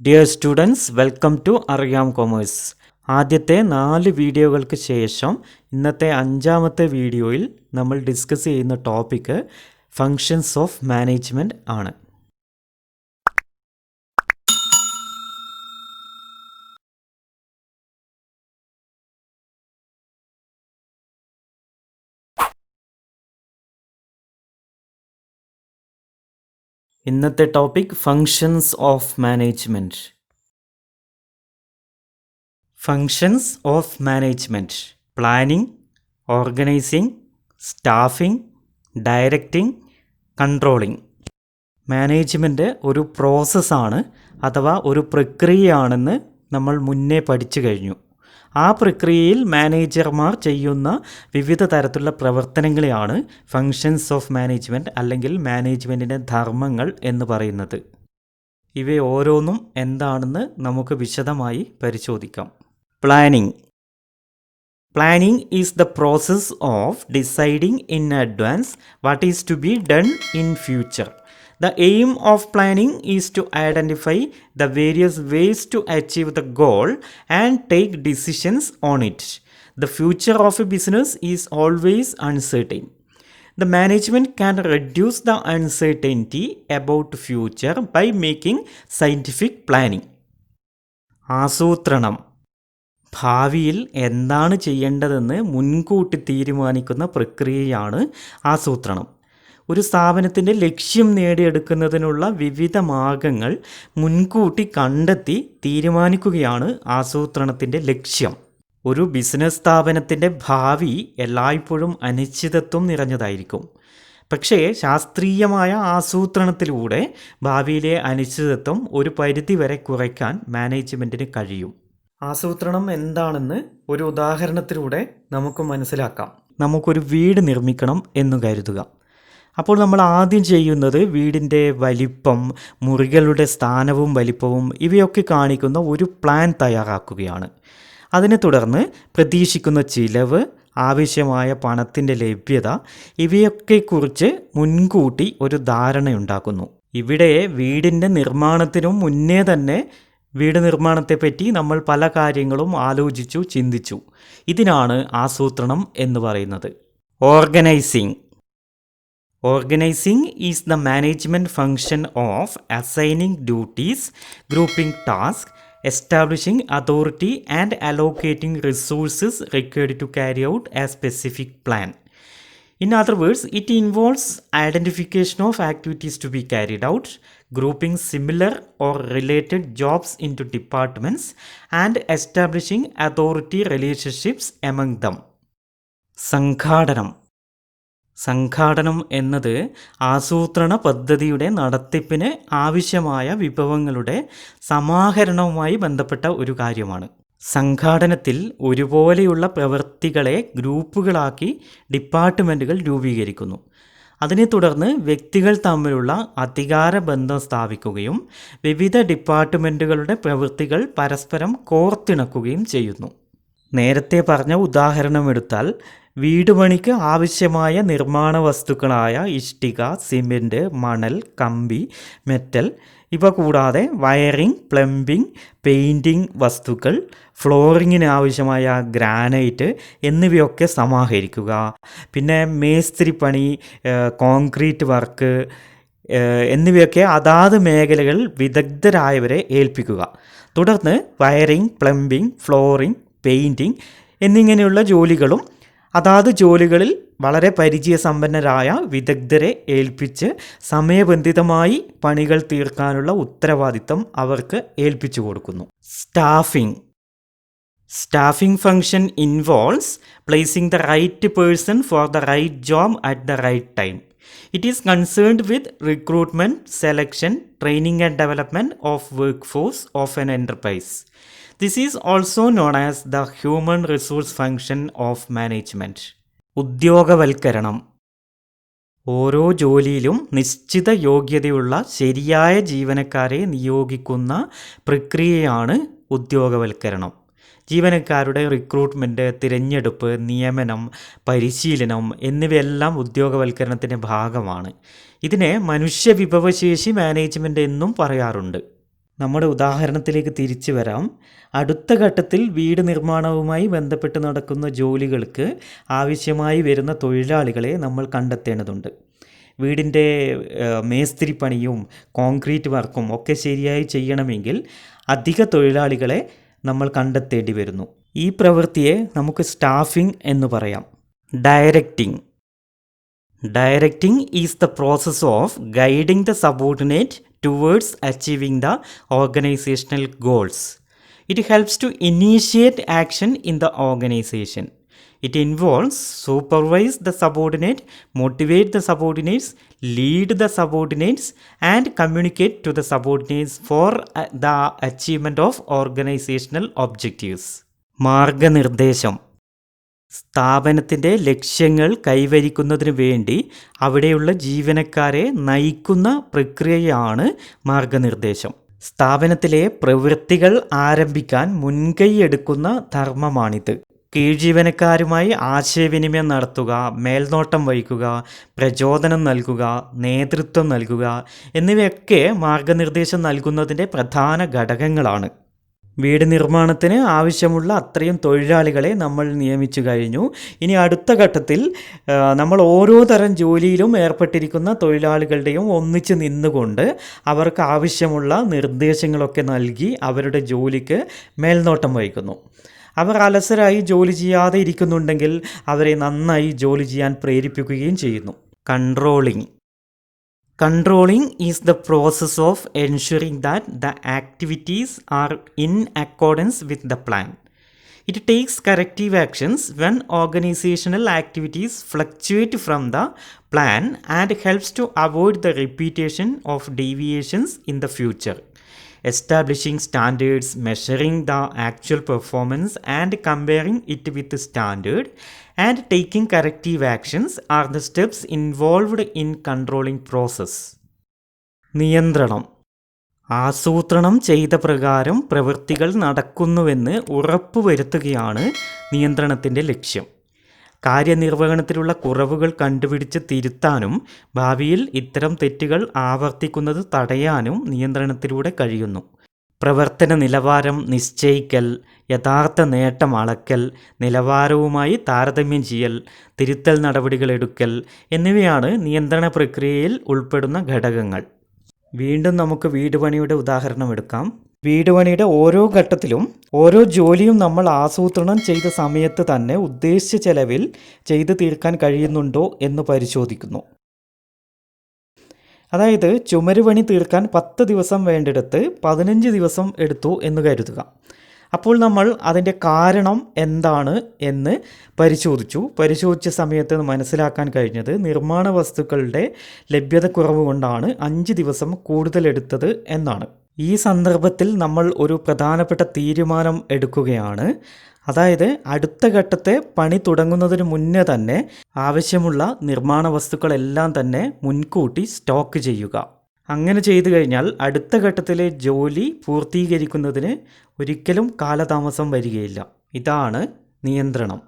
Dear students, welcome to അറിയാം commerce. ആദ്യത്തെ 4 വീഡിയോകൾക്ക് ശേഷം ഇന്നത്തെ 5ാമത്തെ വീഡിയോയിൽ നമ്മൾ ഡിസ്കസ് ചെയ്യുന്ന ടോപ്പിക്ക് ഫങ്ഷൻസ് ഓഫ് മാനേജ്മെൻറ്റ് ആണ്. ഇന്നത്തെ topic functions of management. Functions of management: planning, organising, staffing, directing, controlling. Management ഒരു പ്രോസസ്സാണ് അഥവാ ഒരു പ്രക്രിയയാണെന്ന് നമ്മൾ മുന്നേ പഠിച്ചു കഴിഞ്ഞു. ആ പ്രക്രിയയിൽ മാനേജർമാർ ചെയ്യുന്ന വിവിധ തരത്തിലുള്ള പ്രവർത്തനങ്ങളെയാണ് ഫങ്ഷൻസ് ഓഫ് മാനേജ്മെൻറ്റ് അല്ലെങ്കിൽ മാനേജ്മെൻറ്റിൻ്റെ ധർമ്മങ്ങൾ എന്ന് പറയുന്നത്. ഇവ ഓരോന്നും എന്താണെന്ന് നമുക്ക് വിശദമായി പരിശോധിക്കാം. Planning. Planning is the process of deciding in advance what is to be done in future. The aim of planning is to identify the various ways to achieve the goal and take decisions on it. The future of a business is always uncertain. The management can reduce the uncertainty about future by making scientific planning. ആസൂത്രണം. ഭാവിയിൽ എന്താണ് ചെയ്യേണ്ടതെന്ന് മുൻകൂട്ടി തീരുമാനിക്കുന്ന പ്രക്രിയയാണ് ആസൂത്രണം. ഒരു സ്ഥാപനത്തിൻ്റെ ലക്ഷ്യം നേടിയെടുക്കുന്നതിനുള്ള വിവിധ മാർഗങ്ങൾ മുൻകൂട്ടി കണ്ടെത്തി തീരുമാനിക്കുകയാണ് ആസൂത്രണത്തിൻ്റെ ലക്ഷ്യം. ഒരു ബിസിനസ് സ്ഥാപനത്തിൻ്റെ ഭാവി എല്ലായ്പ്പോഴും അനിശ്ചിതത്വം നിറഞ്ഞതായിരിക്കും. പക്ഷേ ശാസ്ത്രീയമായ ആസൂത്രണത്തിലൂടെ ഭാവിയിലെ അനിശ്ചിതത്വം ഒരു പരിധിവരെ കുറയ്ക്കാൻ മാനേജ്മെൻറ്റിന് കഴിയും. ആസൂത്രണം എന്താണെന്ന് ഒരു ഉദാഹരണത്തിലൂടെ നമുക്ക് മനസ്സിലാക്കാം. നമുക്കൊരു വീട് നിർമ്മിക്കണം എന്ന് കരുതുക. അപ്പോൾ നമ്മൾ ആദ്യം ചെയ്യുന്നത് വീടിൻ്റെ വലിപ്പം, മുറികളുടെ സ്ഥാനവും വലിപ്പവും ഇവയൊക്കെ കാണിക്കുന്ന ഒരു പ്ലാൻ തയ്യാറാക്കുകയാണ്. അതിനെ തുടർന്ന് പ്രതീക്ഷിക്കുന്ന ചിലവ്, ആവശ്യമായ പണത്തിൻ്റെ ലഭ്യത ഇവയൊക്കെക്കുറിച്ച് മുൻകൂട്ടി ഒരു ധാരണയുണ്ടാക്കുന്നു. ഇവിടെ വീടിൻ്റെ നിർമ്മാണത്തിനും മുന്നേ തന്നെ വീട് നിർമ്മാണത്തെപ്പറ്റി നമ്മൾ പല കാര്യങ്ങളും ആലോചിച്ചു, ചിന്തിച്ചു. ഇതിനാണ് ആസൂത്രണം എന്ന് പറയുന്നത്. Organising. Organising is the management function of assigning duties, grouping task, establishing authority and allocating resources required to carry out a specific plan. In other words, it involves identification of activities to be carried out, grouping similar or related jobs into departments, and establishing authority relationships among them. സംഘാടനം. സംഘാടനം എന്നത് ആസൂത്രണ പദ്ധതിയുടെ നടത്തിപ്പിന് ആവശ്യമായ വിഭവങ്ങളുടെ സമാഹരണവുമായി ബന്ധപ്പെട്ട ഒരു കാര്യമാണ്. സംഘാടനത്തിൽ ഒരുപോലെയുള്ള പ്രവൃത്തികളെ ഗ്രൂപ്പുകളാക്കി ഡിപ്പാർട്ട്മെൻറ്റുകൾ രൂപീകരിക്കുന്നു. അതിനെ തുടർന്ന് വ്യക്തികൾ തമ്മിലുള്ള അധികാര ബന്ധം സ്ഥാപിക്കുകയും വിവിധ ഡിപ്പാർട്ട്മെൻറ്റുകളുടെ പ്രവൃത്തികൾ പരസ്പരം കോർത്തിണക്കുകയും ചെയ്യുന്നു. നേരത്തെ പറഞ്ഞ ഉദാഹരണം എടുത്താൽ വീട് പണിക്ക് ആവശ്യമായ നിർമ്മാണ വസ്തുക്കളായ ഇഷ്ടിക, സിമെൻറ്റ്, മണൽ, കമ്പി, മെറ്റൽ ഇവ കൂടാതെ വയറിംഗ്, പ്ലംബിംഗ്, പെയിൻറ്റിംഗ് വസ്തുക്കൾ, ഫ്ലോറിങ്ങിന് ആവശ്യമായ ഗ്രാനൈറ്റ് എന്നിവയൊക്കെ സമാഹരിക്കുക. പിന്നെ മേസ്തിരിപ്പണി, കോൺക്രീറ്റ് വർക്ക് എന്നിവയൊക്കെ അതാത് മേഖലകൾ വിദഗ്ധരായവരെ ഏൽപ്പിക്കുക. തുടർന്ന് വയറിംഗ്, പ്ലംബിംഗ്, ഫ്ലോറിംഗ്, പെയിൻറ്റിംഗ് എന്നിങ്ങനെയുള്ള ജോലികളും അതാത് ജോലികളിൽ വളരെ പരിചയസമ്പന്നരായ വിദഗ്ധരെ ഏൽപ്പിച്ച് സമയബന്ധിതമായി പണികൾ തീർക്കാനുള്ള ഉത്തരവാദിത്തം അവർക്ക് ഏൽപ്പിച്ചു കൊടുക്കുന്നു. Staffing. Staffing function involves placing the right person for the right job at the right time. It is concerned with recruitment, selection, training and development of workforce of an enterprise. This is also known as the human resource function of management. ഉദ്യോഗവൽക്കരണം. ഓരോ ജോലിയിലും നിശ്ചിത യോഗ്യതയുള്ള ശരിയായ ജീവനക്കാരെ നിയോഗിക്കുന്ന പ്രക്രിയയാണ് ഉദ്യോഗവൽക്കരണം. ജീവനക്കാരുടെ recruitment, തിരഞ്ഞെടുപ്പ്, നിയമനം, പരിശീലനം എന്നിവയെല്ലാം ഉദ്യോഗവൽക്കരണത്തിൻ്റെ ഭാഗമാണ്. ഇതിനെ മനുഷ്യ വിഭവശേഷി മാനേജ്മെൻറ്റ് എന്നും പറയാറുണ്ട്. നമ്മുടെ ഉദാഹരണത്തിലേക്ക് തിരിച്ചു വരാം. അടുത്ത ഘട്ടത്തിൽ വീട് നിർമ്മാണവുമായി ബന്ധപ്പെട്ട് നടക്കുന്ന ജോലികൾക്ക് ആവശ്യമായി വരുന്ന തൊഴിലാളികളെ നമ്മൾ കണ്ടെത്തേണ്ടതുണ്ട്. വീടിൻ്റെ മേസ്തിരി പണിയും കോൺക്രീറ്റ് വർക്കും ഒക്കെ ശരിയായി ചെയ്യണമെങ്കിൽ അധിക തൊഴിലാളികളെ നമ്മൾ കണ്ടെത്തേണ്ടി വരുന്നു. ഈ പ്രവൃത്തിയെ നമുക്ക് സ്റ്റാഫിംഗ് എന്ന് പറയാം. Directing is the process of guiding the subordinate towards achieving the organizational goals. It helps to initiate action in the organization. It involves supervise the subordinate, motivate the subordinates, lead the subordinates, and communicate to the subordinates for the achievement of organizational objectives. മാർഗനിർദ്ദേശം. സ്ഥാപനത്തിൻ്റെ ലക്ഷ്യങ്ങൾ കൈവരിക്കുന്നതിന് വേണ്ടി അവിടെയുള്ള ജീവനക്കാരെ നയിക്കുന്ന പ്രക്രിയയാണ് മാർഗനിർദ്ദേശം. സ്ഥാപനത്തിലെ പ്രവൃത്തികൾ ആരംഭിക്കാൻ മുൻകൈയെടുക്കുന്ന ധർമ്മമാണിത്. കീഴ്ജീവനക്കാരുമായി ആശയവിനിമയം നടത്തുക, മേൽനോട്ടം വഹിക്കുക, പ്രചോദനം നൽകുക, നേതൃത്വം നൽകുക എന്നിവയൊക്കെ മാർഗനിർദ്ദേശം നൽകുന്നതിൻ്റെ പ്രധാന ഘടകങ്ങളാണ്. വീട് നിർമ്മാണത്തിന് ആവശ്യമുള്ള അത്രയും തൊഴിലാളികളെ നമ്മൾ നിയമിച്ചു കഴിഞ്ഞു. ഇനി അടുത്ത ഘട്ടത്തിൽ നമ്മൾ ഓരോ തരം ജോലിയിലും ഏർപ്പെട്ടിരിക്കുന്ന തൊഴിലാളികളുടെയും ഒന്നിച്ച് നിന്നുകൊണ്ട് അവർക്ക് ആവശ്യമുള്ള നിർദ്ദേശങ്ങളൊക്കെ നൽകി അവരുടെ ജോലിക്ക് മേൽനോട്ടം വഹിക്കുന്നു. അവർ അലസരായി ജോലി ചെയ്യാതെ ഇരിക്കുന്നുണ്ടെങ്കിൽ അവരെ നന്നായി ജോലി ചെയ്യാൻ പ്രേരിപ്പിക്കുകയും ചെയ്യുന്നു. Controlling is the process of ensuring that the activities are in accordance with the plan. It takes corrective actions when organizational activities fluctuate from the plan and helps to avoid the repetition of deviations in the future. Establishing standards, measuring the actual performance and comparing it with the standard, and taking corrective actions are the steps involved in controlling process. നിയന്ത്രണം. ആസൂത്രണം ചെയ്ത പ്രകാരം പ്രവൃത്തികൾ നടക്കുന്നുവെന്ന് ഉറപ്പുവരുത്തുകയാണ് നിയന്ത്രണത്തിൻ്റെ ലക്ഷ്യം. കാര്യനിർവഹണത്തിലുള്ള കുറവുകൾ കണ്ടുപിടിച്ച് തിരുത്താനും ഭാവിയിൽ ഇത്തരം തെറ്റുകൾ ആവർത്തിക്കുന്നത് തടയാനും നിയന്ത്രണത്തിലൂടെ കഴിയുന്നു. പ്രവർത്തന നിലവാരം നിശ്ചയിക്കൽ, യഥാർത്ഥ നേട്ടം അളക്കൽ, നിലവാരവുമായി താരതമ്യം ചെയ്യൽ, തിരുത്തൽ നടപടികൾ എടുക്കൽ എന്നിവയാണ് നിയന്ത്രണ പ്രക്രിയയിൽ ഉൾപ്പെടുന്ന ഘടകങ്ങൾ. വീണ്ടും നമുക്ക് വീട് പണിയുടെ ഉദാഹരണം എടുക്കാം. വീട് പണിയുടെ ഓരോ ഘട്ടത്തിലും ഓരോ ജോലിയും നമ്മൾ ആസൂത്രണം ചെയ്ത സമയത്ത് തന്നെ ഉദ്ദേശിച്ച ചെലവിൽ ചെയ്തു തീർക്കാൻ കഴിയുന്നുണ്ടോ എന്ന് പരിശോധിക്കുന്നു. അതായത് ചുമര് പണി തീർക്കാൻ 10 ദിവസം വേണ്ടിടത്ത് 15 ദിവസം എടുത്തു എന്ന് കരുതുക. അപ്പോൾ നമ്മൾ അതിൻ്റെ കാരണം എന്താണ് എന്ന് പരിശോധിച്ച സമയത്ത് മനസ്സിലാക്കാൻ കഴിഞ്ഞത് നിർമ്മാണ വസ്തുക്കളുടെ ലഭ്യതക്കുറവ് കൊണ്ടാണ് 5 ദിവസം കൂടുതൽ എടുത്തത് എന്നാണ്. ഈ സന്ദർഭത്തിൽ നമ്മൾ ഒരു പ്രധാനപ്പെട്ട തീരുമാനം എടുക്കുകയാണ്. അതായത് അടുത്ത ഘട്ടത്തെ പണി തുടങ്ങുന്നതിന് മുന്നേ തന്നെ ആവശ്യമുള്ള നിർമ്മാണ വസ്തുക്കളെല്ലാം തന്നെ മുൻകൂട്ടി സ്റ്റോക്ക് ചെയ്യുക. അങ്ങനെ ചെയ്തു കഴിഞ്ഞാൽ അടുത്ത ഘട്ടത്തിലെ ജോലി പൂർത്തീകരിക്കുന്നതിന് ഒരിക്കലും കാലതാമസം വരികയില്ല. ഇതാണ് നിയന്ത്രണം.